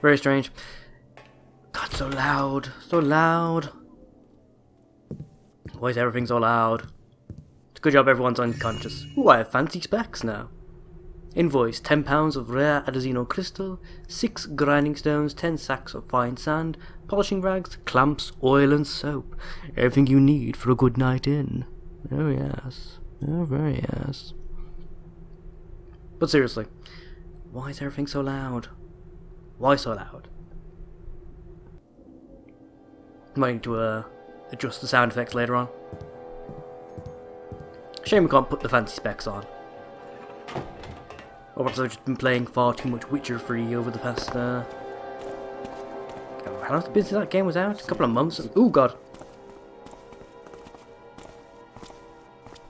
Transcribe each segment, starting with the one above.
Very strange. God, so loud. So loud. Why is everything so loud? It's a good job everyone's unconscious. Ooh, I have fancy specs now. Invoice, £10 of rare Adazino crystal, 6 grinding stones, 10 sacks of fine sand, polishing rags, clamps, oil and soap. Everything you need for a good night in. Oh yes. Oh very yes. But seriously, why is everything so loud? Why so loud? Might need to adjust the sound effects later on. Shame we can't put the fancy specs on. Or perhaps I've just been playing far too much Witcher 3 over the past, how long has it been since that game was out? A couple of months? Ooh, God.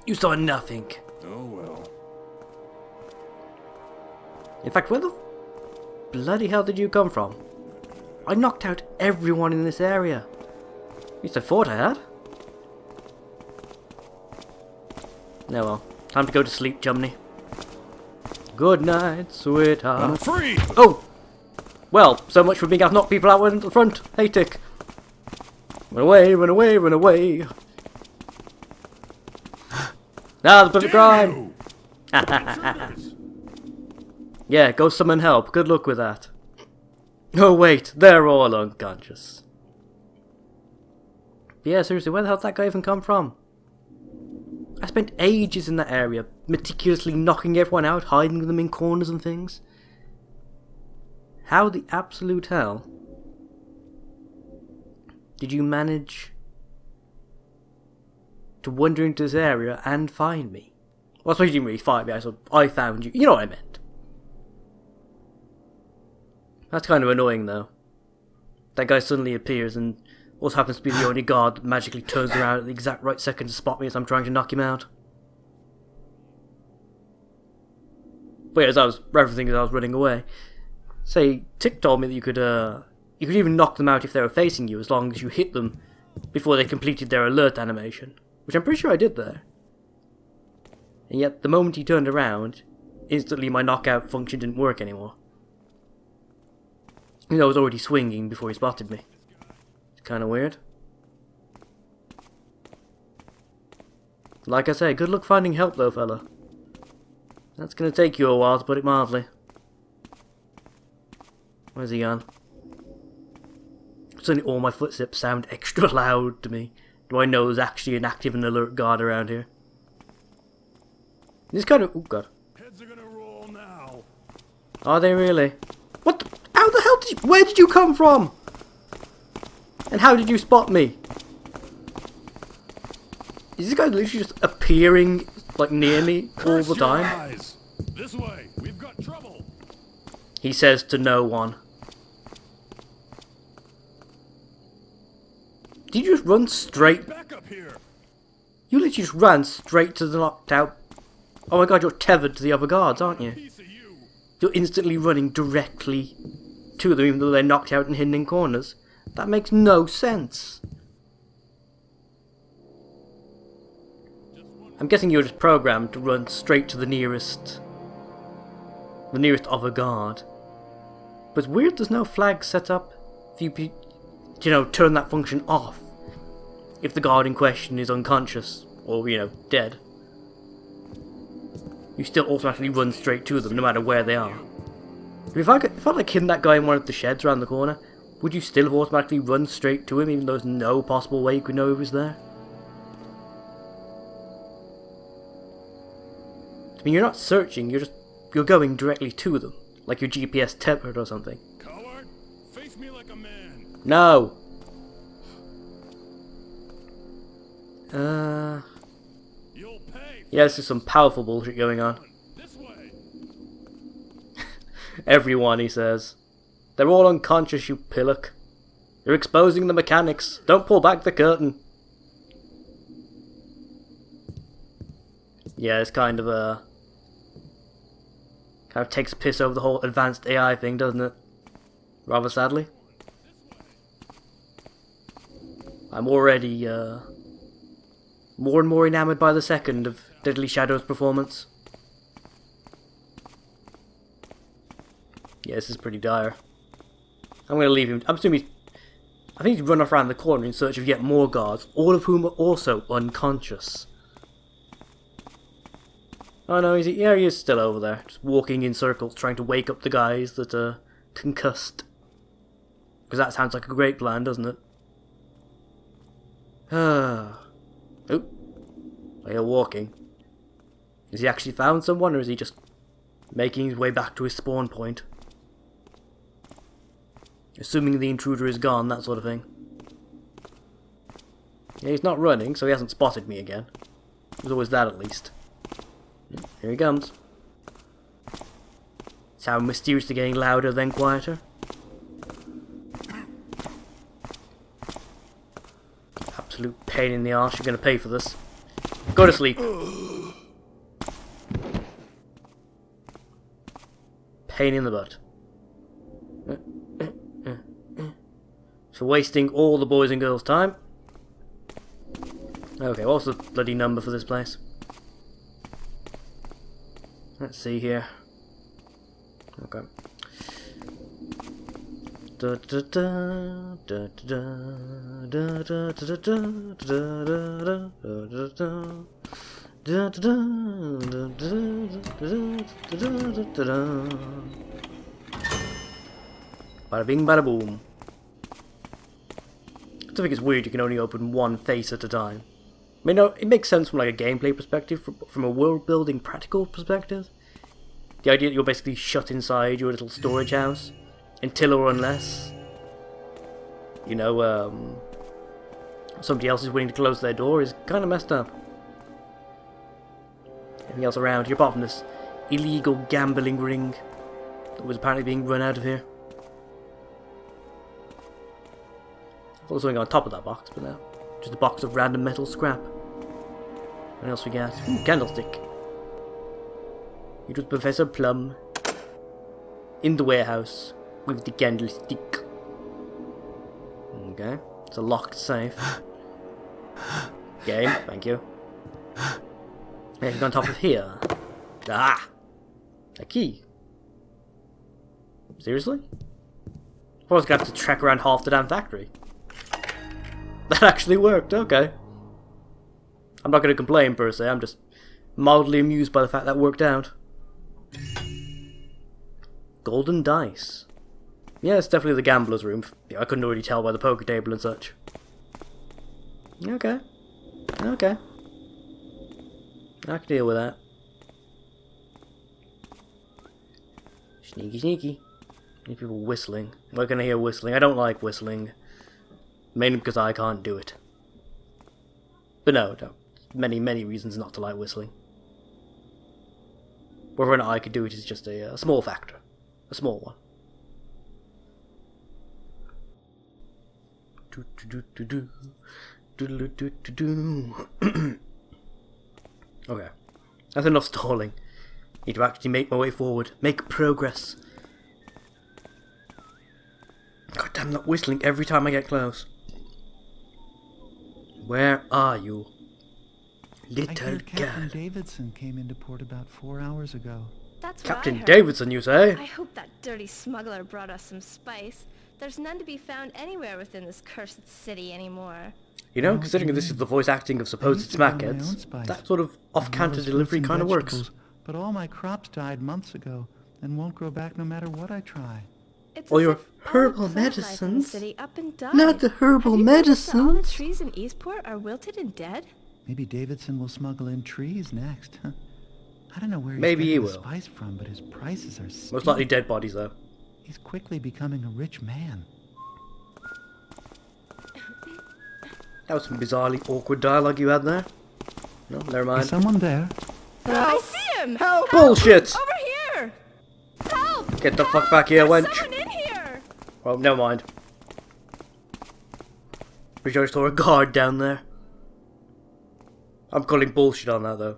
You saw nothing. Oh, well. In fact, where the bloody hell did you come from? I knocked out everyone in this area. At least I thought I had. No, well. Time to go to sleep, chumney. Good night, sweetheart. I'm free! Oh! Well, so much for being able to knock people out in the front. Hey, Tick. Run away, run away, run away. Ah, the perfect crime! Yeah, go summon help. Good luck with that. Oh, wait. They're all unconscious. But yeah, seriously, where the hell did that guy even come from? I spent ages in that area, meticulously knocking everyone out, hiding them in corners and things. How the absolute hell did you manage to wander into this area and find me? Well, I suppose you didn't really find me, I found you. You know what I meant. That's kind of annoying, though. That guy suddenly appears and also happens to be the only guard that magically turns around at the exact right second to spot me as I'm trying to knock him out. But yeah, as I was referencing as I was running away, say, Tick told me that you could even knock them out if they were facing you as long as you hit them before they completed their alert animation, which I'm pretty sure I did there. And yet, the moment he turned around, instantly my knockout function didn't work anymore. You know, I was already swinging before he spotted me. It's kind of weird. Like I say, good luck finding help though, fella. That's gonna take you a while, to put it mildly. Where's he gone? Suddenly all my footsteps sound extra loud to me. Do I know there's actually an active and alert guard around here? This kind of... oh god. Heads are gonna roll now. Are they really? What the... how the hell did you... where did you come from? And how did you spot me? Is this guy literally just appearing, like, near me all the time? Eyes. This way. We've got trouble. He says to no one. Did you just run straight? Back up here. You literally just ran straight to the knocked out... oh my god, you're tethered to the other guards, aren't you? Piece of you. You're instantly running directly to them even though they're knocked out and hidden in corners. That makes no sense. I'm guessing you're just programmed to run straight to the nearest other guard. But it's weird there's no flag set up for you to, turn that function off if the guard in question is unconscious or, dead. You still automatically run straight to them no matter where they are. If I like hidden that guy in one of the sheds around the corner, would you still have automatically run straight to him even though there's no possible way you could know he was there? I mean, you're not searching, you're going directly to them, like your GPS tempered or something. Coward, face me like a man. No! You'll pay. Yeah, this is some powerful bullshit going on. This way. Everyone, he says. They're all unconscious, you pillock. You're exposing the mechanics. Don't pull back the curtain. Yeah, it's kind of takes a piss over the whole advanced AI thing, doesn't it? Rather sadly. I'm already, more and more enamoured by the second of Deadly Shadow's performance. Yeah, this is pretty dire. I'm gonna leave him. I'm assuming I think he's run off around the corner in search of yet more guards, all of whom are also unconscious. Oh no, he is still over there, just walking in circles, trying to wake up the guys that are concussed. Because that sounds like a great plan, doesn't it? Oh, they're walking. Has he actually found someone, or is he just making his way back to his spawn point? Assuming the intruder is gone, that sort of thing. Yeah, he's not running, so he hasn't spotted me again. There's always that, at least. Here he comes. Sound mysteriously getting louder, then quieter. Absolute pain in the arse. You're gonna pay for this. Go to sleep. Pain in the butt. For wasting all the boys and girls' time. Okay, what's the bloody number for this place? Let's see here. Okay. Bada bing, bada boom. I think it's weird you can only open one face at a time. I mean, no, it makes sense from like a gameplay perspective, from a world-building practical perspective. The idea that you're basically shut inside your little storage house until or unless, you know, somebody else is willing to close their door is kind of messed up. Anything else around here apart from this illegal gambling ring that was apparently being run out of here? There was something on top of that box, but no. Just a box of random metal scrap. What else we got? Ooh, candlestick. It was Professor Plum in the warehouse with the candlestick. Okay, it's a locked safe. Game, thank you. Anything on top of here? Ah! A key. Seriously? I was going to have to trek around half the damn factory. That actually worked, okay. I'm not going to complain per se, I'm just mildly amused by the fact that worked out. Golden dice. Yeah, it's definitely the gambler's room. Yeah, I couldn't already tell by the poker table and such. Okay. Okay. I can deal with that. Sneaky, sneaky. Any people whistling? Why can I hear whistling? I don't like whistling. Mainly because I can't do it. But no. Many, many reasons not to like whistling. Whether or not I could do it is just a small factor. A small one. Okay. That's enough stalling. Need to actually make my way forward. Make progress. God damn that whistling every time I get close. Where are you? Little Captain god. Davidson came into port about 4 hours ago. That's what Captain I heard. Davidson, you say? I hope that dirty smuggler brought us some spice. There's none to be found anywhere within this cursed city anymore. You know, considering this is the voice acting of supposed smackheads, that sort of off-counter delivery kind of works. But all my crops died months ago and won't grow back no matter what I try. It's Or as your if all herbal the plant life in the medicines. city up and died. Not the herbal Have you noticed that all the medicines. trees in Eastport are wilted and dead? Maybe Davidson will smuggle in trees next. Huh? I don't know where he's Maybe he getting the will. spice from, but his prices are steep. Most likely dead bodies, though. He's quickly becoming a rich man. That was some bizarrely awkward dialogue you had there. No, never Is mind. someone there? I see him! Help! Bullshit! Over here! Help! Get the fuck back here, There's wench! someone in here! Well, never mind. Pretty sure I saw a guard down there. I'm calling bullshit on that, though.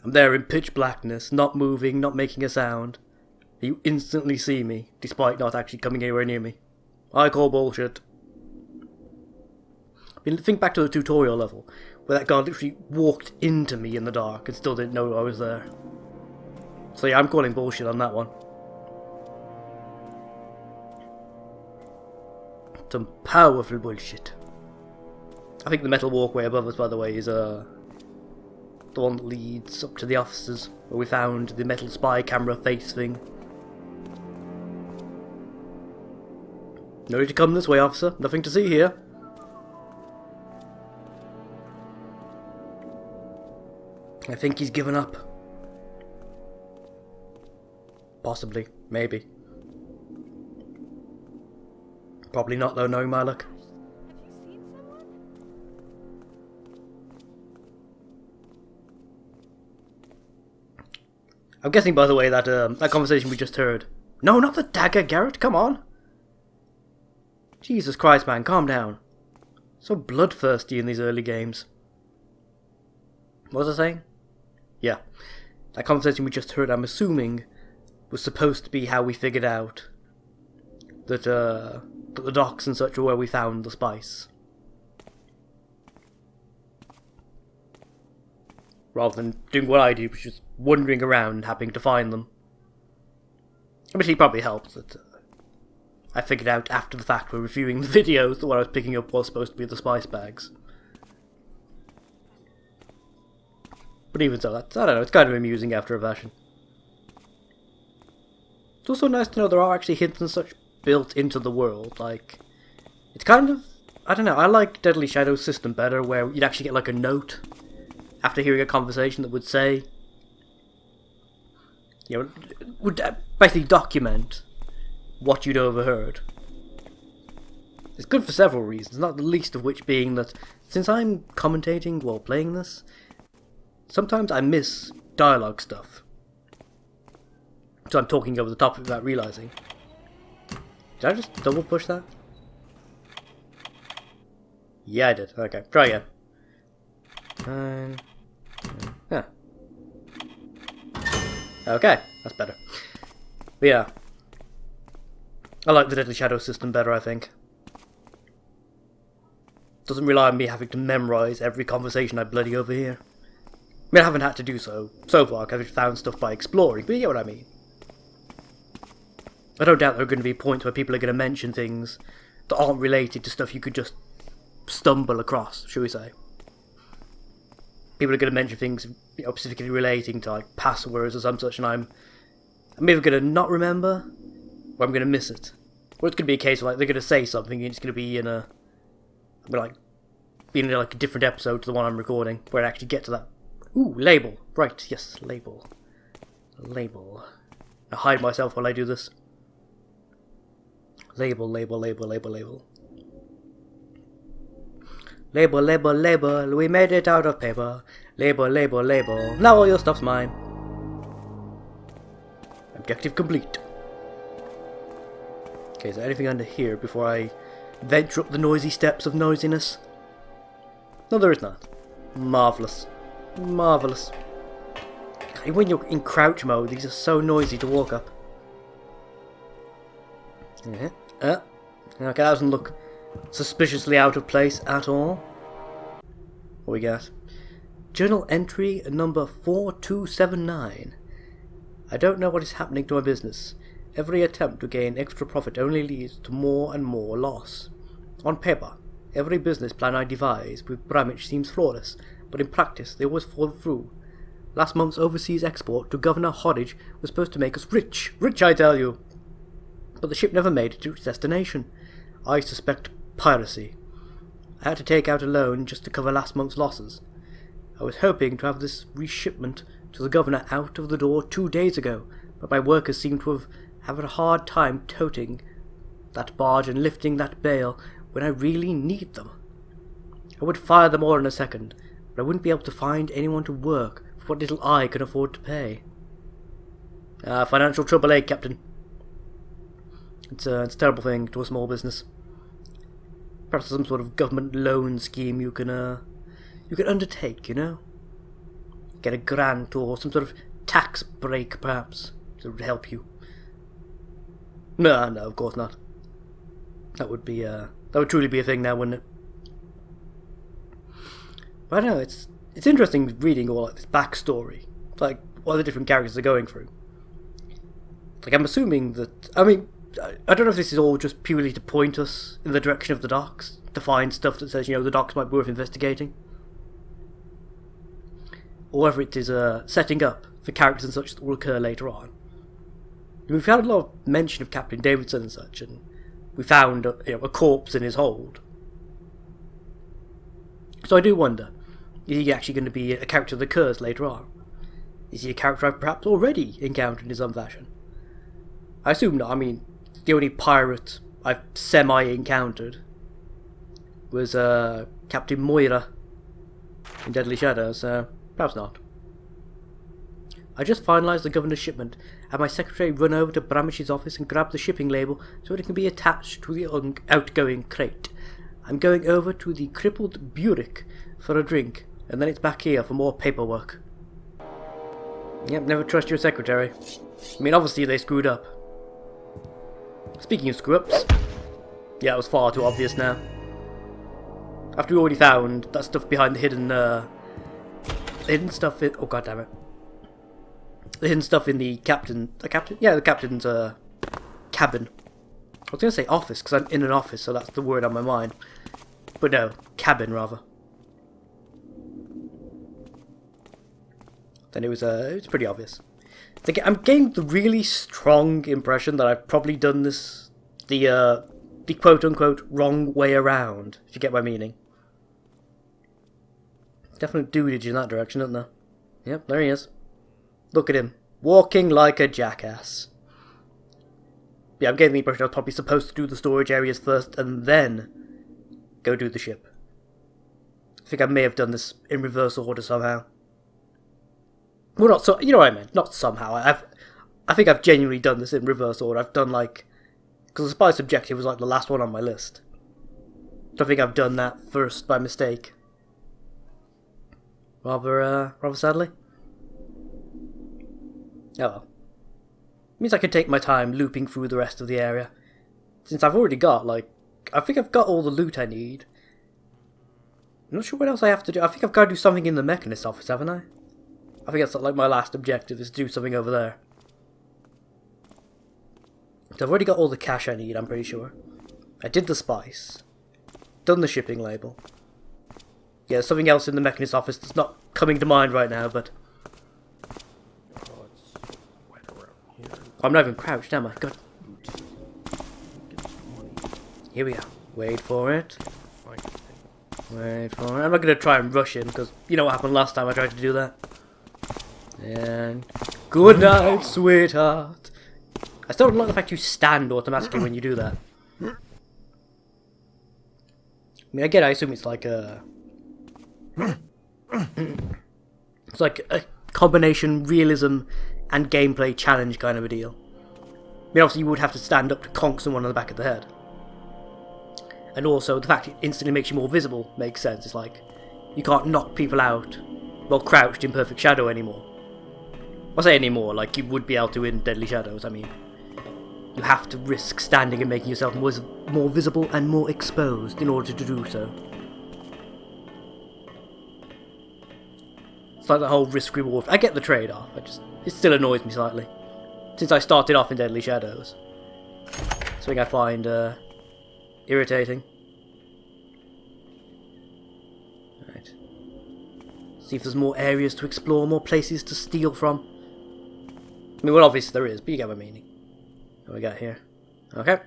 I'm there in pitch blackness, not moving, not making a sound. You instantly see me, despite not actually coming anywhere near me. I call bullshit. I mean, think back to the tutorial level, where that guard literally walked into me in the dark and still didn't know I was there. So yeah, I'm calling bullshit on that one. Some powerful bullshit. I think the metal walkway above us, by the way, is the one that leads up to the offices where we found the metal spy camera face thing. No need to come this way, officer. Nothing to see here. I think he's given up. Possibly. Maybe. Probably not, though, knowing my luck. Have you seen someone? I'm guessing, by the way, that that conversation we just heard. No, not the dagger, Garrett. Come on. Jesus Christ, man. Calm down. So bloodthirsty in these early games. What was I saying? Yeah. That conversation we just heard, I'm assuming, was supposed to be how we figured out that the docks and such were where we found the spice. Rather than doing what I do, which is wandering around happening to find them. Which probably helped that I figured out after the fact when reviewing the videos that what I was picking up was supposed to be the spice bags. But even so, that's, I don't know, it's kind of amusing after a fashion. It's also nice to know there are actually hints and such built into the world, like, it's kind of, I don't know, I like Deadly Shadow's system better, where you'd actually get like a note after hearing a conversation that would say, you know, would basically document what you'd overheard. It's good for several reasons, not the least of which being that since I'm commentating while playing this, sometimes I miss dialogue stuff. So I'm talking over the top of it without realising. Did I just double push that? Yeah, I did. Okay, try again. Yeah. Okay, that's better. But yeah. I like the Deadly Shadow system better, I think. Doesn't rely on me having to memorise every conversation I bloody overhear. I mean, I haven't had to do so far, because I've found stuff by exploring, but you get what I mean. I don't doubt there are going to be points where people are going to mention things that aren't related to stuff you could just stumble across, shall we say. People are going to mention things, you know, specifically relating to like passwords or some such, and I'm either going to not remember, or I'm going to miss it. Or it's going to be a case of like they're going to say something and it's going to be in a, being in like a different episode to the one I'm recording, where I actually get to that. Ooh, label. Right, yes, label. Label. I hide myself while I do this. Label, label, label, label, label. Label, label, label, we made it out of paper. Label, label, label, now all your stuff's mine. Objective complete. Okay, is there anything under here before I venture up the noisy steps of noisiness? No, there is not. Marvellous. Marvellous. When you're in crouch mode, these are so noisy to walk up. Okay, that doesn't look suspiciously out of place at all. What we got? Journal entry number 4279. I don't know what is happening to my business. Every attempt to gain extra profit only leads to more and more loss. On paper, every business plan I devise with Bramwich seems flawless, but in practice they always fall through. Last month's overseas export to Governor Hoddage was supposed to make us rich. Rich, I tell you! But the ship never made it to its destination. I suspect piracy. I had to take out a loan just to cover last month's losses. I was hoping to have this reshipment to the governor out of the door 2 days ago, but my workers seem to have had a hard time toting that barge and lifting that bale when I really need them. I would fire them all in a second, but I wouldn't be able to find anyone to work for what little I can afford to pay. Financial trouble, eh, Captain? It's a terrible thing to a small business. Perhaps some sort of government loan scheme you can undertake, you know? Get a grant or some sort of tax break, perhaps, that would help you. No, of course not. That would truly be a thing now, wouldn't it? But I don't know, it's interesting reading all like this backstory, like what the different characters are going through. Like I'm assuming that, I mean, I don't know if this is all just purely to point us in the direction of the docks, to find stuff that says, you know, the docks might be worth investigating. Or whether it is setting up for characters and such that will occur later on. We've had a lot of mention of Captain Davidson and such, and we found a corpse in his hold. So I do wonder, is he actually going to be a character that occurs later on? Is he a character I've perhaps already encountered in some fashion? I assume not. I mean, the only pirate I've semi-encountered was Captain Moira in Deadly Shadows, so perhaps not. I just finalised the governor's shipment. Had my secretary run over to Bramish's office and grab the shipping label so it can be attached to the outgoing crate. I'm going over to the crippled Burek for a drink, and then it's back here for more paperwork. Yep, never trust your secretary. I mean, obviously they screwed up. Speaking of screw-ups, yeah, it was far too obvious now. After we already found that stuff behind the hidden stuff in... Oh, god damn it. The hidden stuff in the captain's cabin. I was going to say office, because I'm in an office, so that's the word on my mind. But no, cabin, rather. Then it was pretty obvious. I'm getting the really strong impression that I've probably done this the quote-unquote wrong way around, if you get my meaning. Definite dudage in that direction, isn't there? Yep, there he is. Look at him, walking like a jackass. Yeah, I'm getting the impression I was probably supposed to do the storage areas first and then go do the ship. I think I may have done this in reverse order somehow. Well, not so, you know what I meant, not somehow. I think I've genuinely done this in reverse order. I've done like, because the spice objective was like the last one on my list. So I think I've done that first by mistake. Rather sadly. Oh well. Means I can take my time looping through the rest of the area. Since I've already got, like, I think I've got all the loot I need. I'm not sure what else I have to do. I think I've got to do something in the Mechanist office, haven't I? I think that's like my last objective, is to do something over there. So I've already got all the cash I need, I'm pretty sure. I did the spice. Done the shipping label. Yeah, there's something else in the Mechanist office that's not coming to mind right now, but... I'm not even crouched, am I? God. Here we are. Wait for it. Wait for it. I'm not going to try and rush in, because you know what happened last time I tried to do that. And... Good night, sweetheart. I still don't like the fact you stand automatically when you do that. I mean, again, I assume it's like a... It's like a combination realism and gameplay challenge kind of a deal. I mean, obviously you would have to stand up to conk someone on the back of the head. And also, the fact it instantly makes you more visible makes sense. It's like, you can't knock people out while crouched in perfect shadow anymore. I say anymore, like you would be able to in Deadly Shadows, I mean. You have to risk standing and making yourself more visible and more exposed in order to do so. It's like the whole risk-reward. I get the trade-off, it still annoys me slightly. Since I started off in Deadly Shadows. Something I find irritating. Right. See if there's more areas to explore, more places to steal from. I mean, well, obviously there is, but you get my meaning. What we got here? Okay.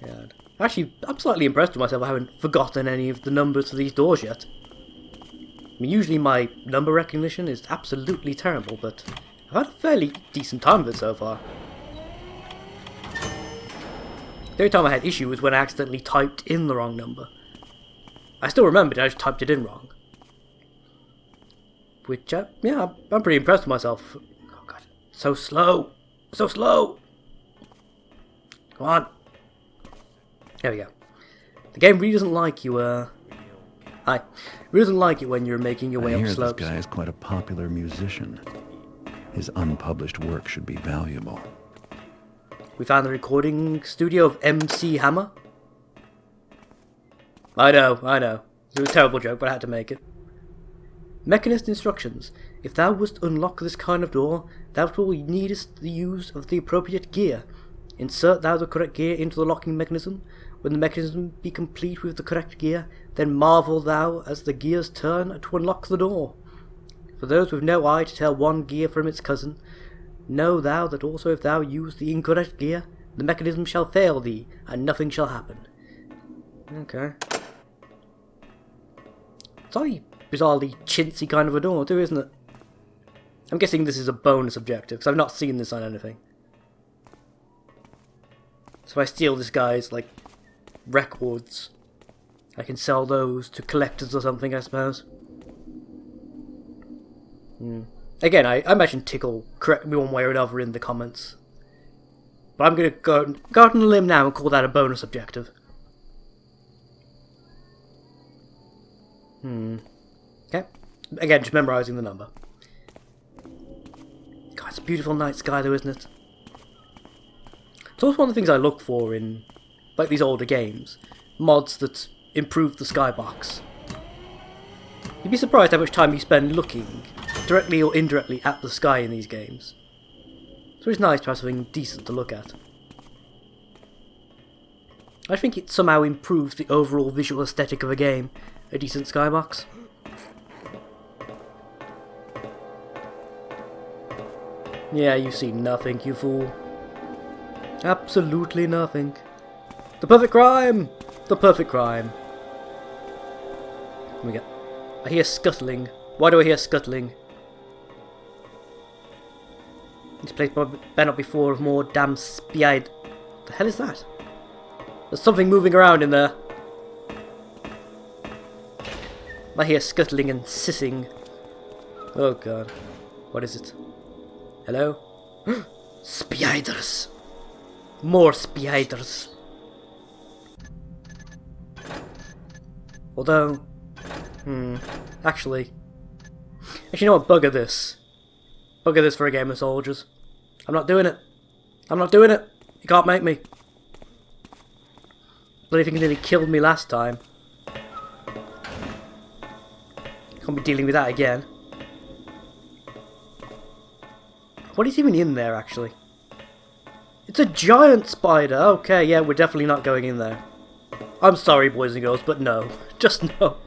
God. Actually, I'm slightly impressed with myself. I haven't forgotten any of the numbers for these doors yet. I mean, usually my number recognition is absolutely terrible, but I've had a fairly decent time with it so far. The only time I had issue was when I accidentally typed in the wrong number. I still remembered, I just typed it in wrong. Which, yeah, I'm pretty impressed with myself. Oh god, so slow! So slow! Come on! There we go. The game really doesn't like you, Hi. Really doesn't like it when you're making your way up slopes. This guy is quite a popular musician. His unpublished work should be valuable. We found the recording studio of MC Hammer. I know. It was a terrible joke, but I had to make it. Mechanist instructions. If thou wouldst unlock this kind of door, thou wilt needest the use of the appropriate gear. Insert thou the correct gear into the locking mechanism. When the mechanism be complete with the correct gear, then marvel thou as the gears turn to unlock the door. For those with no eye to tell one gear from its cousin, know thou that also if thou use the incorrect gear, the mechanism shall fail thee, and nothing shall happen. Okay. It's a bizarrely chintzy kind of a door too, isn't it? I'm guessing this is a bonus objective, because I've not seen this on anything. So if I steal this guy's, like, records, I can sell those to collectors or something, I suppose. Again, I imagine Tickle correct me one way or another in the comments. But I'm going to go out on a limb now and call that a bonus objective. Okay. Again, just memorising the number. God, it's a beautiful night sky though, isn't it? It's also one of the things I look for in, like, these older games. Mods that improve the skybox. You'd be surprised how much time you spend looking, directly or indirectly, at the sky in these games. So it's nice to have something decent to look at. I think it somehow improves the overall visual aesthetic of a game, a decent skybox. Yeah, you see nothing, you fool. Absolutely nothing. The perfect crime! The perfect crime. Here we go. I hear scuttling. Why do I hear scuttling? This place better not be full of more damn spied. What the hell is that? There's something moving around in there. I hear scuttling and sissing. Oh god. What is it? Hello? Spiders! More spiders! Although... Actually, you know what? Bugger this. Bugger this for a game of soldiers. I'm not doing it. I'm not doing it. You can't make me. Bloody thing nearly killed me last time. Can't be dealing with that again. What is even in there, actually? It's a giant spider! Okay, yeah, we're definitely not going in there. I'm sorry, boys and girls, but no. Just no.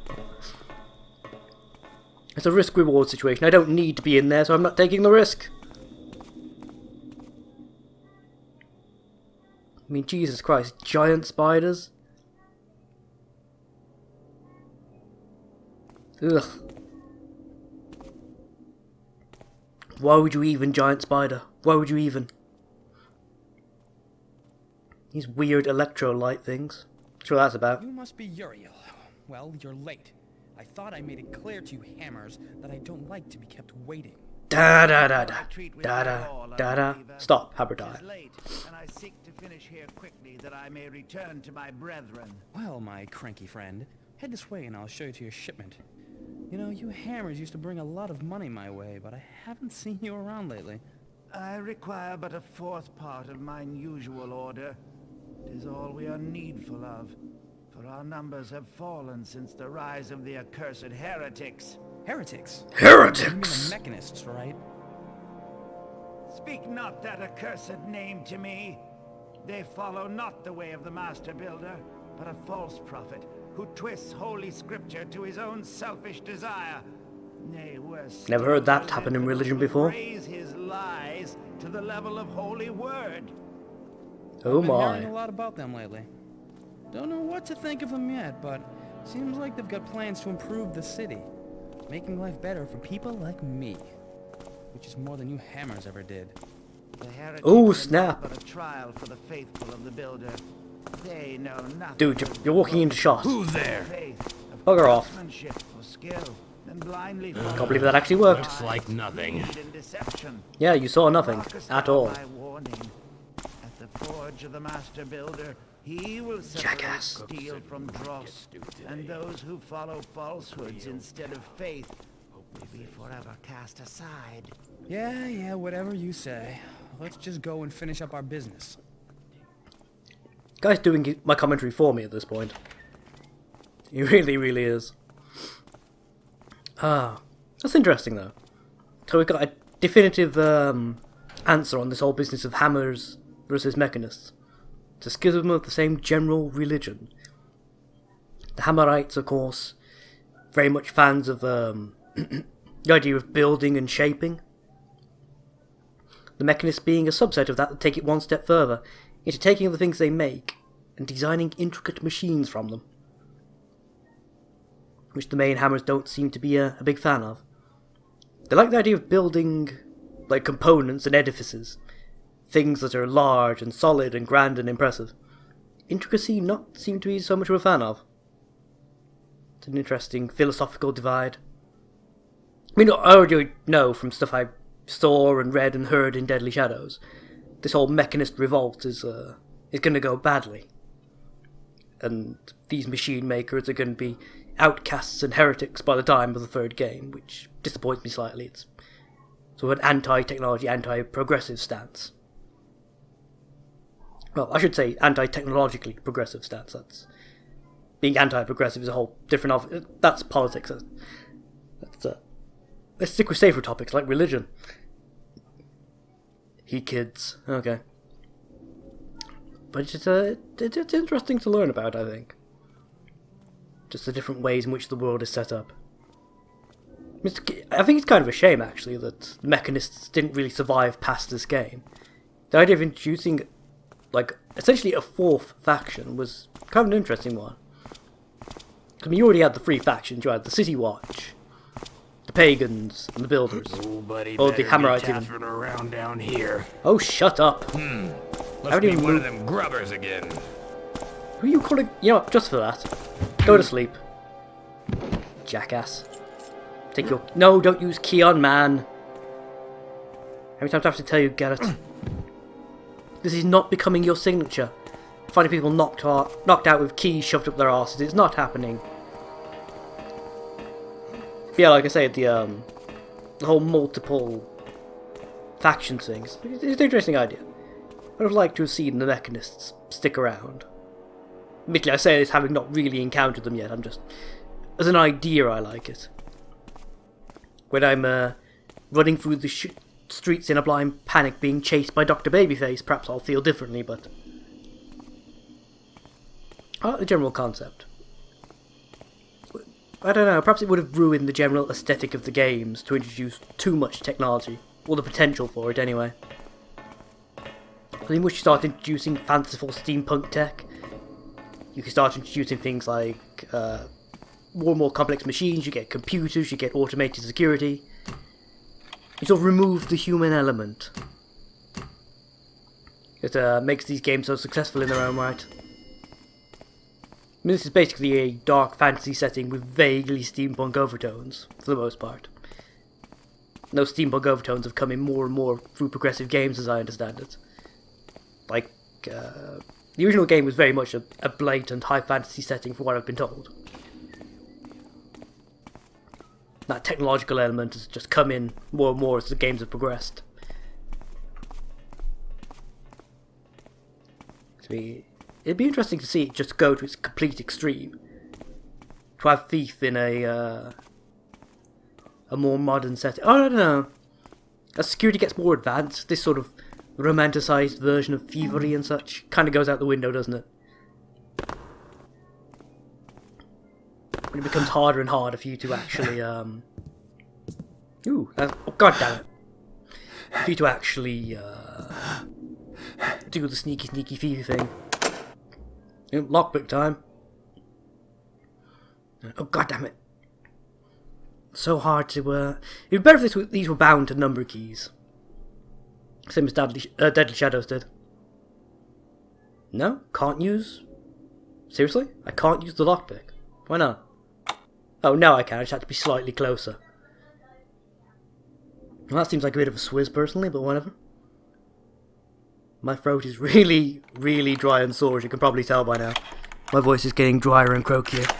It's a risk-reward situation. I don't need to be in there, so I'm not taking the risk. I mean, Jesus Christ, giant spiders? Ugh. Why would you even, giant spider? Why would you even? These weird electrolyte things. That's what that's about. You must be Uriel. Well, you're late. I thought I made it clear to you hammers that I don't like to be kept waiting. Da da da da da da da da. Stop, Haberdine. Late, and I seek to finish here quickly that I may return to my brethren. Well, my cranky friend, head this way and I'll show you to your shipment. You know, you hammers used to bring a lot of money my way, but I haven't seen you around lately. I require but a fourth part of mine usual order. 'Tis all we are needful of, for our numbers have fallen since the rise of the accursed heretics. Heretics? Heretics! You mean the mechanists, right? Speak not that accursed name to me. They follow not the way of the Master Builder, but a false prophet who twists holy scripture to his own selfish desire. Nay, worse. Never heard that happen in religion before. Raise his lies to the level of holy word. Oh I've been hearing my. a lot about them lately. Don't know what to think of them yet, but seems like they've got plans to improve the city, making life better for people like me, which is more than you hammers ever did. The heretics Oh, are snap. not but a trial for the faithful of the Builder. They know nothing. Dude, you're walking into shot. Who's there? Faith of Bugger off. craftsmanship or skill, and blindly Can't believe that actually worked. Looks like nothing. greed and deception. Yeah, you saw nothing. Markest At thou all. my warning? At the forge of the Master Builder, he will separate Jackass. steel from dross, and those who follow falsehoods instead of faith will be forever cast aside. Yeah, whatever you say. Let's just go and finish up our business. Guy's doing my commentary for me at this point. He really, really is. Ah, that's interesting though. So we've got a definitive answer on this whole business of hammers versus mechanists. It's a schism of the same general religion. The Hammerites, of course, very much fans of the idea of building and shaping. The mechanists being a subset of that take it one step further, into taking the things they make and designing intricate machines from them, which the main hammers don't seem to be a big fan of. They like the idea of building like components and edifices, things that are large and solid and grand and impressive. Intricacy not seem to be so much of a fan of. It's an interesting philosophical divide. I mean, I already know from stuff I saw and read and heard in Deadly Shadows, this whole mechanist revolt is going to go badly. And these machine makers are going to be outcasts and heretics by the time of the third game, which disappoints me slightly. It's sort of an anti-technology, anti-progressive stance. Well, I should say anti-technologically progressive stance. That's being anti-progressive is a whole different... That's politics. Let's stick with safer topics like religion. He kids. Okay. But it's interesting to learn about, I think. Just the different ways in which the world is set up. I think it's kind of a shame, actually, that the mechanists didn't really survive past this game. The idea of introducing, like, essentially a fourth faction was kind of an interesting one. I mean, you already had the three factions. You had the City Watch, the Pagans, and the Builders. Nobody Or the better be Hammerites even. taffing around down here. Oh, shut up. Must be one of them grubbers again. Who are you calling? You know what, just for that. Go to sleep. Jackass. Take your... No, don't use key on, man. How many times do I have to tell you, Garrett? This is not becoming your signature. Finding people knocked out with keys shoved up their arses. It's not happening. But yeah, like I say, the whole multiple factions things. It's an interesting idea. I would have liked to have seen the mechanists stick around. Admittedly, I say this having not really encountered them yet. I'm just... As an idea, I like it. When I'm running through the streets in a blind panic being chased by Dr. Babyface, perhaps I'll feel differently, but... I like the general concept. I don't know, perhaps it would have ruined the general aesthetic of the games to introduce too much technology. Or the potential for it, anyway. I think once you start introducing fanciful steampunk tech, you can start introducing things like more and more complex machines, you get computers, you get automated security. You sort of remove the human element. It makes these games so successful in their own right. I mean, this is basically a dark fantasy setting with vaguely steampunk overtones, for the most part. Those steampunk overtones have come in more and more through progressive games, as I understand it. Like, the original game was very much a blatant high fantasy setting, for what I've been told. That technological element has just come in more and more as the games have progressed. It'd be interesting to see it just go to its complete extreme. To have Thief in a more modern setting. Oh, I don't know. As security gets more advanced, this sort of romanticized version of thievery and such kind of goes out the window, doesn't it? When it becomes harder and harder for you to actually, oh, god damn it. For you to actually, do the sneaky thievy thing. Lockpick time. Oh, god damn it. So hard to, it'd be better if these were bound to number keys. Same as Deadly Shadows did. No? Can't use? Seriously? I can't use the lockpick? Why not? Oh, now I can. I just have to be slightly closer. Well, that seems like a bit of a swizz personally, but whatever. My throat is really, really dry and sore, as you can probably tell by now. My voice is getting drier and croakier.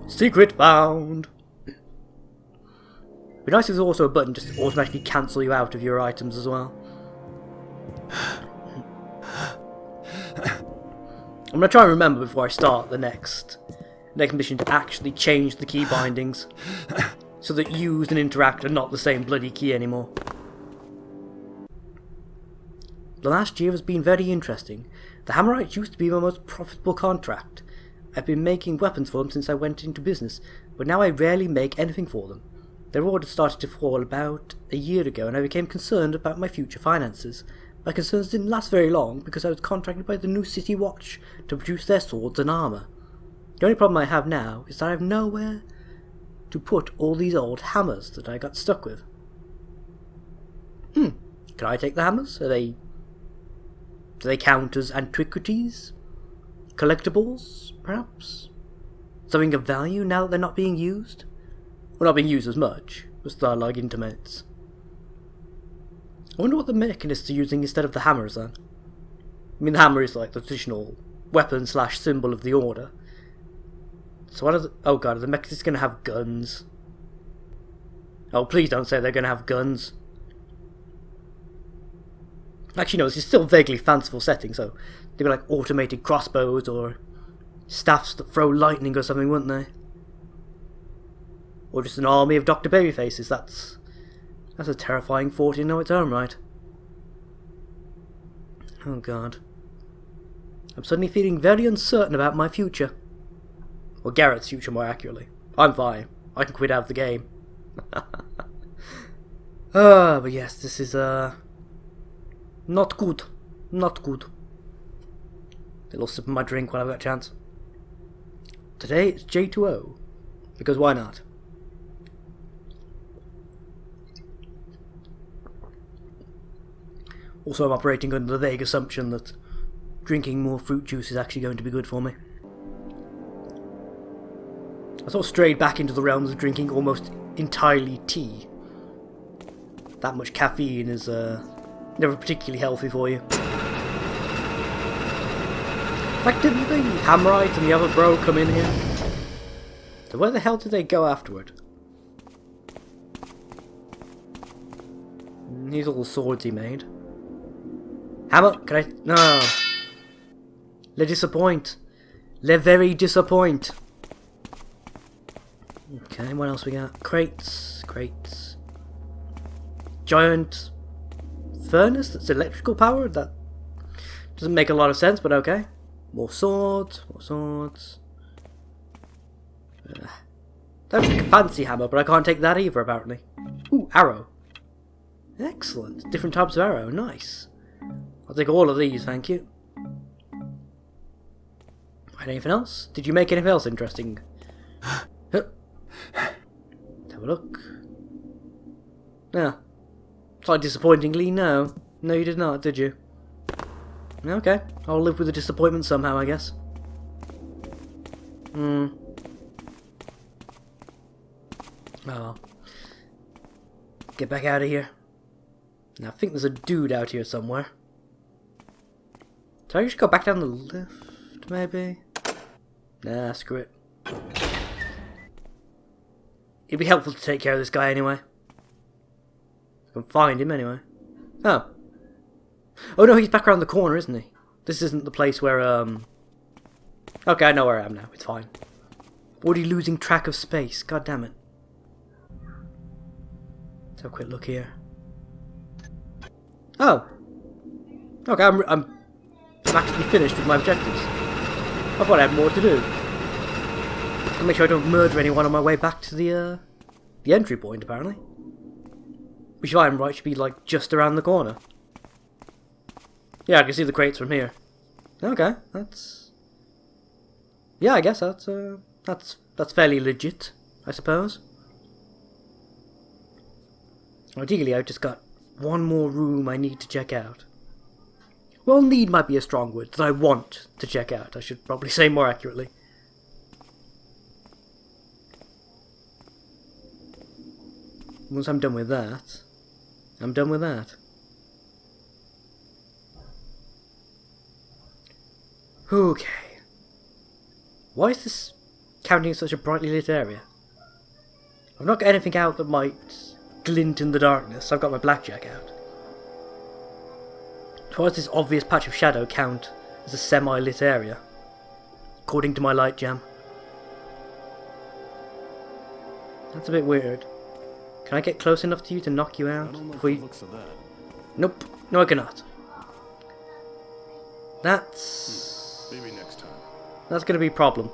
Secret found! It'd be nice if there's also a button just to automatically cancel you out of your items as well. I'm going to try and remember before I start the next mission to actually change the key bindings. so that use and interact are not the same bloody key anymore. The last year has been very interesting. The Hammerites used to be my most profitable contract. I've been making weapons for them since I went into business, but now I rarely make anything for them. Their orders started to fall about a year ago, and I became concerned about my future finances. My concerns didn't last very long, because I was contracted by the New City Watch to produce their swords and armour. The only problem I have now is that I have nowhere to put all these old hammers that I got stuck with. Can I take the hammers? Do they count as antiquities? Collectibles, perhaps? Something of value now that they're not being used? Well, not being used as much, as Tharlag intimates. I wonder what the mechanists are using instead of the hammers then. I mean, the hammer is like the traditional weapon / symbol of the order. So what are the... Oh god, are the mechanists going to have guns? Oh, please don't say they're going to have guns. Actually, no, this is still vaguely fanciful setting, so they'd be like automated crossbows or staffs that throw lightning or something, wouldn't they? Or just an army of Dr. Babyfaces. That's a terrifying thought in its own right. Oh god. I'm suddenly feeling very uncertain about my future. Or Garrett's future, more accurately. I'm fine. I can quit out of the game. But yes, this is, not good. Not good. A little sip of my drink while I've got a chance. Today it's J2O. Because why not? Also, I'm operating under the vague assumption that drinking more fruit juice is actually going to be good for me. I sort of strayed back into the realms of drinking almost entirely tea. That much caffeine is never particularly healthy for you. In fact, didn't the Hammerite and the other bro come in here? So where the hell did they go afterward? These are all the swords he made. Hammer, can I... No. Le disappoint. Le very disappoint. Okay, what else we got? Crates. Giant furnace that's electrical powered? That doesn't make a lot of sense, but okay. More swords. That's like a fancy hammer, but I can't take that either, apparently. Ooh, arrow. Excellent. Different types of arrow. Nice. I'll take all of these, thank you. Right, anything else? Did you make anything else interesting? Let's have a look. Yeah. Quite disappointingly, no. No, you did not, did you? Okay. I'll live with the disappointment somehow, I guess. Oh. Get back out of here. Now, I think there's a dude out here somewhere. Did I just go back down the lift, maybe? Nah, screw it. It'd be helpful to take care of this guy anyway. I can find him anyway. Oh. Oh no, he's back around the corner, isn't he? This isn't the place where, Okay, I know where I am now. It's fine. Already losing track of space. God damn it. Let's have a quick look here. Oh. Okay, I'm actually finished with my objectives. I thought I had more to do. I'll make sure I don't murder anyone on my way back to the entry point, apparently. Which, if I'm right, should be, like, just around the corner. Yeah, I can see the crates from here. Okay, that's... Yeah, I guess that's fairly legit, I suppose. Ideally, I've just got one more room I need to check out. Well, need might be a strong word, that I want to check out, I should probably say more accurately. Once I'm done with that, I'm done with that. Okay. Why is this counting as such a brightly lit area? I've not got anything out that might glint in the darkness. I've got my blackjack out. So why does this obvious patch of shadow count as a semi-lit area? According to my light jam. That's a bit weird. Can I get close enough to you to knock you out? Before you... looks of that. Nope. No, I cannot. That's... Maybe next time. That's going to be a problem.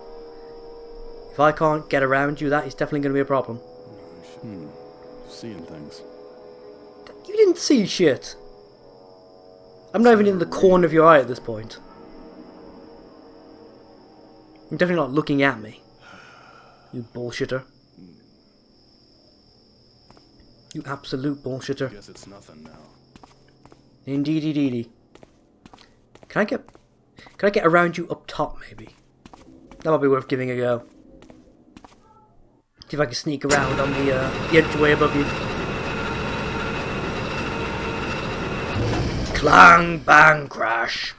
If I can't get around you, that is definitely going to be a problem. Seeing things. You didn't see shit. I'm not even in the corner of your eye at this point. You're definitely not looking at me. You bullshitter. You absolute bullshitter. Guess it's nothing now. Indeedy. Can I get around you up top maybe? That might be worth giving a go. See if I can sneak around on the edgeway above you. Clang, bang, crash.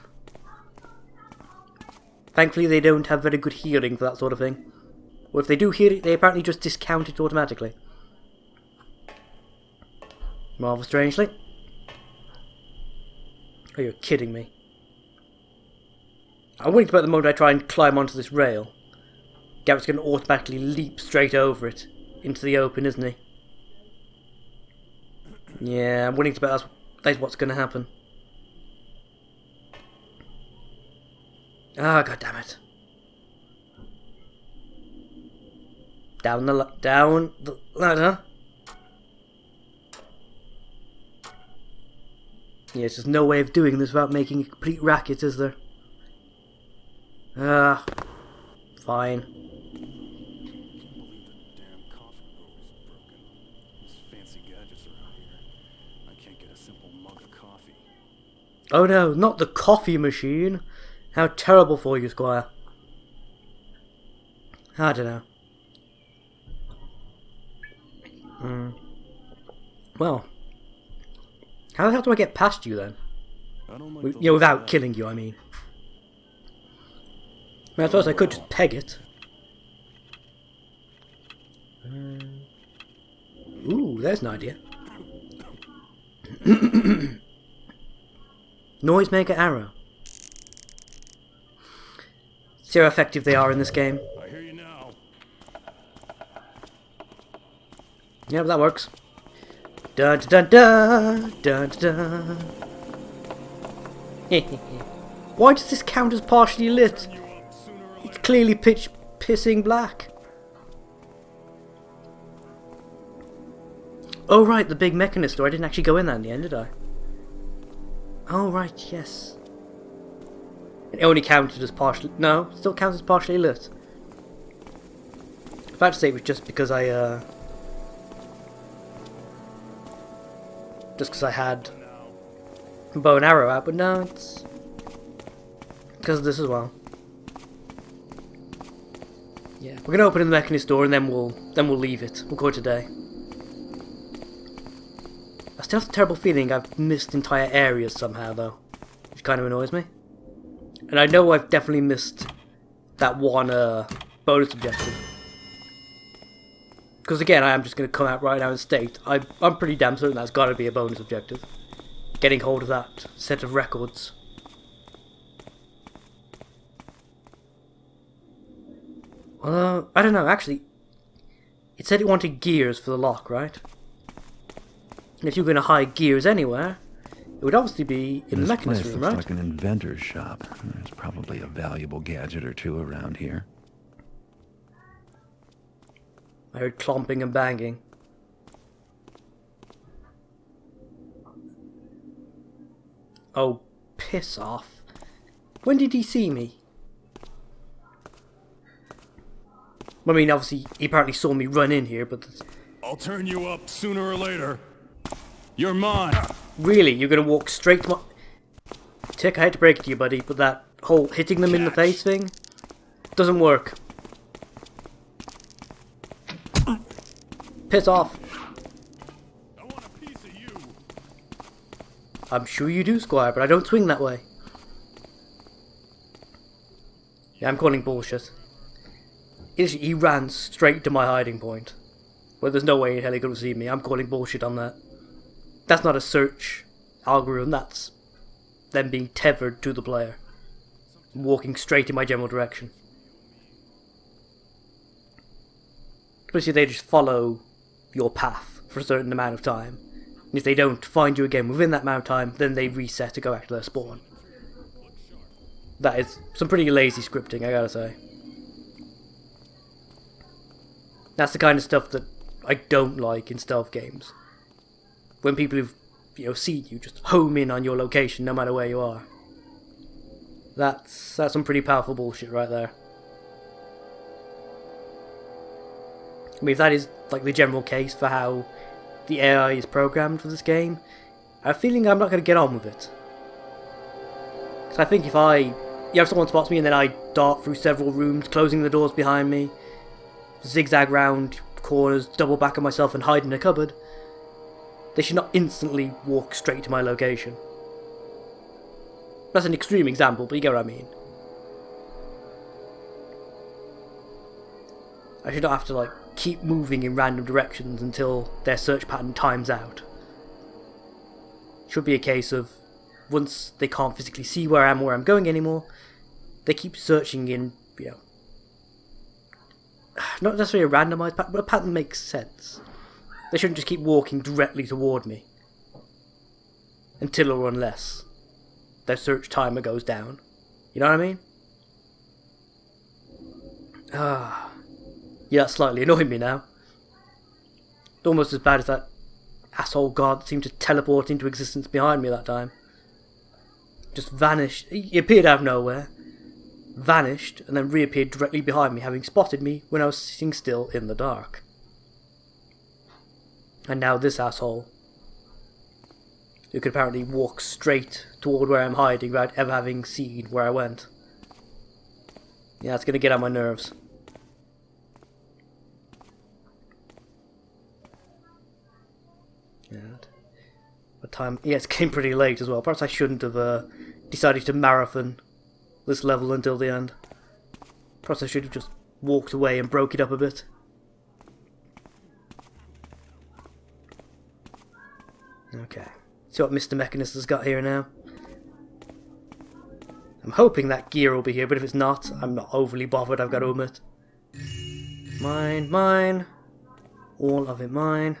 Thankfully they don't have very good hearing for that sort of thing. Or if they do hear it, they apparently just discount it automatically. Rather strangely. Oh, you're kidding me. I'm waiting about the moment I try and climb onto this rail. Garrett's going to automatically leap straight over it into the open, isn't he? Yeah, I'm waiting to bet that's what's going to happen. Ah, god damn it. Down the ladder. Yeah, there's just no way of doing this without making a complete racket, is there? Ah, fine. Damn coffee brewer's broken. These fancy gadgets around here. I can't get a simple mug of coffee. Oh no, not the coffee machine. How terrible for you, Squire. I don't know. Well, how the hell do I get past you then? I don't like You know, without killing you, I mean. I suppose I could just peg it. Ooh, there's an idea. Noisemaker arrow. See how effective they are in this game. I hear you now. Yeah, that works. Dun dun dun dun dun. Why does this count as partially lit? It's clearly pitch pissing black. Oh right, the big mechanist door. I didn't actually go in that in the end, did I? Oh right, yes. It only counted as partially... No, it still counts as partially lit. I was about to say it was just because I, just because I had a bow and arrow out, but no, it's because of this as well. Yeah, we're gonna open the mechanist door and then we'll leave it. We'll call it a day. I still have the terrible feeling I've missed entire areas somehow though, which kind of annoys me. And I know I've definitely missed that one bonus objective. Because again, I am just going to come out right now and state, I'm pretty damn certain that's got to be a bonus objective. Getting hold of that set of records. I don't know, actually. It said it wanted gears for the lock, right? And if you're going to hide gears anywhere, it would obviously be in the mechanist room, right? Looks like an inventor's shop. There's probably a valuable gadget or two around here. I heard clomping and banging. Oh, piss off. When did he see me? I mean, obviously, he apparently saw me run in here, but... I'll turn you up sooner or later. You're mine. Really? You're gonna walk straight to my... Tick, I hate to break it to you, buddy, but that whole hitting them in the face thing doesn't work. Piss off. I want a piece of you. I'm sure you do, Squire, but I don't swing that way. Yeah, I'm calling bullshit. He ran straight to my hiding point. Well, there's no way in hell he could have seen me. I'm calling bullshit on that. That's not a search algorithm, that's them being tethered to the player. Walking straight in my general direction. Basically, they just follow your path for a certain amount of time. And if they don't find you again within that amount of time, then they reset to go back to their spawn. That is some pretty lazy scripting, I gotta say. That's the kind of stuff that I don't like in stealth games. When people who've, seen you just home in on your location no matter where you are. That's some pretty powerful bullshit right there. I mean, if that is like the general case for how the AI is programmed for this game, I have a feeling I'm not going to get on with it. Because I think if someone spots me and then I dart through several rooms, closing the doors behind me, zigzag round corners, double back on myself and hide in a cupboard, they should not instantly walk straight to my location. That's an extreme example, but you get what I mean. I should not have to keep moving in random directions until their search pattern times out. Should be a case of, once they can't physically see where I am or where I'm going anymore, they keep searching in, not necessarily a randomised pattern, but a pattern that makes sense. They shouldn't just keep walking directly toward me. Until or unless their search timer goes down. You know what I mean? Yeah, that slightly annoyed me now. Almost as bad as that asshole guard that seemed to teleport into existence behind me that time. Just vanished. He appeared out of nowhere, vanished, and then reappeared directly behind me, having spotted me when I was sitting still in the dark. And now this asshole, who could apparently walk straight toward where I'm hiding without ever having seen where I went. Yeah, it's gonna get on my nerves. And what time? Yeah, it's getting pretty late as well. Perhaps I shouldn't have decided to marathon this level until the end. Perhaps I should have just walked away and broke it up a bit. Okay, see what Mr. Mechanist has got here now. I'm hoping that gear will be here, but if it's not, I'm not overly bothered, I've got to admit. Mine. All of it mine.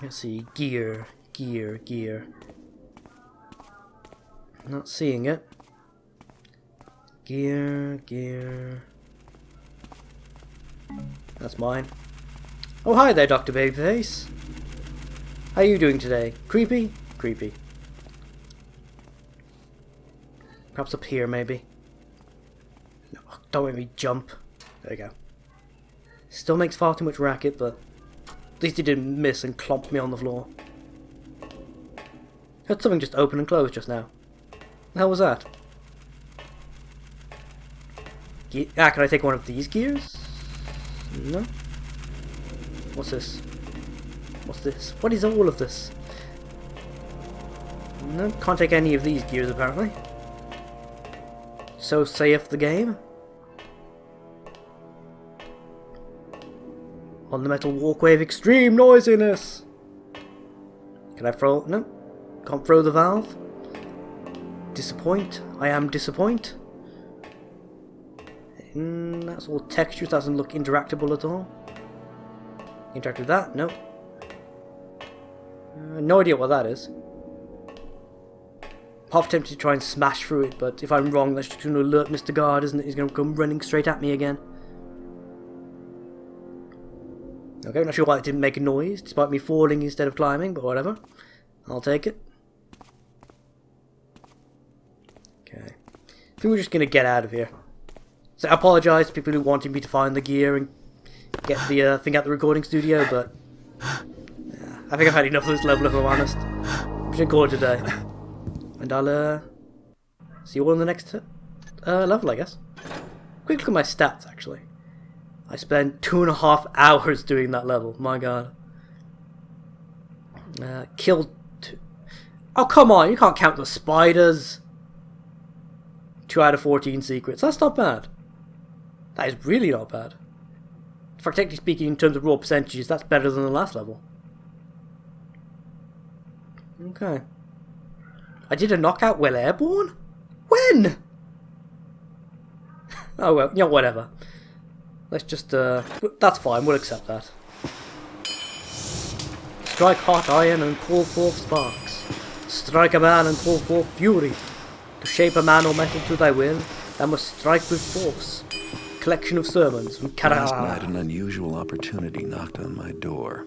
Let's see, gear. Not seeing it. Gear. That's mine. Oh, hi there, Dr. Babyface. How are you doing today? Creepy? Creepy. Perhaps up here, maybe. No, don't make me jump. There you go. Still makes far too much racket, but at least he didn't miss and clomp me on the floor. Heard something just open and close just now. The hell was that? Can I take one of these gears? No? What's this? What's this? What is all of this? No, can't take any of these gears apparently. So saith the game. On the metal walkway of extreme noisiness. Can I throw? No. Can't throw the valve. Disappoint. I am disappoint. That's all textures. Doesn't look interactable at all. Interact with that? No. No idea what that is. Half tempted to try and smash through it, but if I'm wrong, that's just going to alert Mr. Guard, isn't it? He's going to come running straight at me again. Okay, not sure why it didn't make a noise, despite me falling instead of climbing, but whatever. I'll take it. Okay. I think we're just going to get out of here. So I apologise to people who wanted me to find the gear and get the thing out the recording studio, but yeah, I think I've had enough of this level if I'm honest. I'm just going to call it today. And I'll see you all in the next level, I guess. Quick look at my stats, actually. I spent 2.5 hours doing that level. My god. Killed 2. Oh, come on. You can't count the spiders. 2 out of 14 secrets. That's not bad. That is really not bad. For technically speaking, in terms of raw percentages, that's better than the last level. Okay. I did a knockout while airborne? When? Oh well, whatever. Let's just, that's fine, we'll accept that. Strike hot iron and call forth sparks. Strike a man and call forth fury. To shape a man or metal to thy will, thou must strike with force. Collection of sermons from Last night, an unusual opportunity knocked on my door.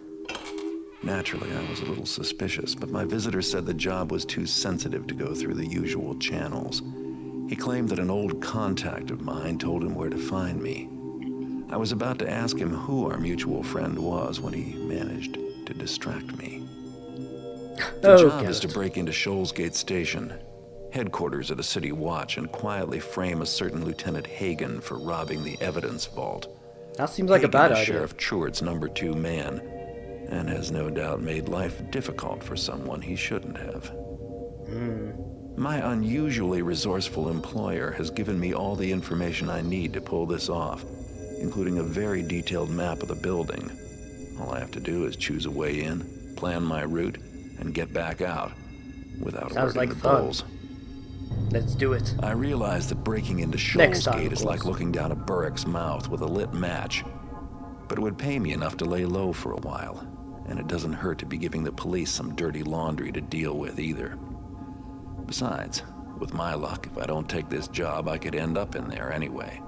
Naturally, I was a little suspicious, but my visitor said the job was too sensitive to go through the usual channels. He claimed that an old contact of mine told him where to find me. I was about to ask him who our mutual friend was when he managed to distract me. The job is to break into Shoalsgate Station, headquarters of the City Watch, and quietly frame a certain Lieutenant Hagen for robbing the evidence vault. That seems like a bad idea. Sheriff Truart's #2 man, and has no doubt made life difficult for someone he shouldn't have. My unusually resourceful employer has given me all the information I need to pull this off, including a very detailed map of the building. All I have to do is choose a way in, plan my route, and get back out, without alerting the bulls. Let's do it. I realize that breaking into Shoalsgate is like looking down a burrick's mouth with a lit match, but it would pay me enough to lay low for a while, and it doesn't hurt to be giving the police some dirty laundry to deal with either. Besides, with my luck, if I don't take this job, I could end up in there anyway.